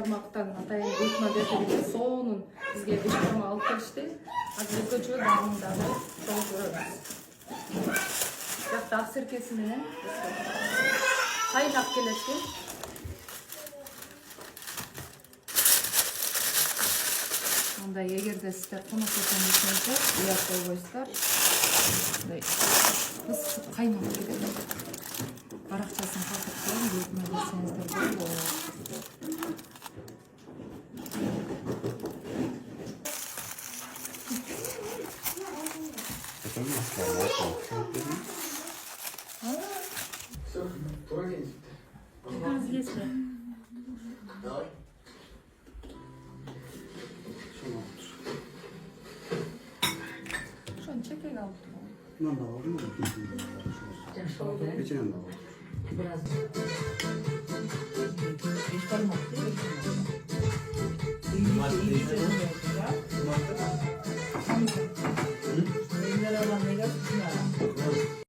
тармактан атайын ыйтма берди, соонун бизге 5 тармак алып келишти. Азыр өзгөчө даамын дагы чоң көрөбүз. Бирок ак серкеси менен кайнап келешти. Мындай эгерде сиздер конок жасаңыздар, уят болбойсуздар. Мындай ысып кайнап кетет. Баракчасын калтырып коюп, ыйтма берсеңиздер болот. Şunu çekek aldım. Bundan da var mı? Geçen de var. Biraz. Beş parmak değil mi? İyi bir şey.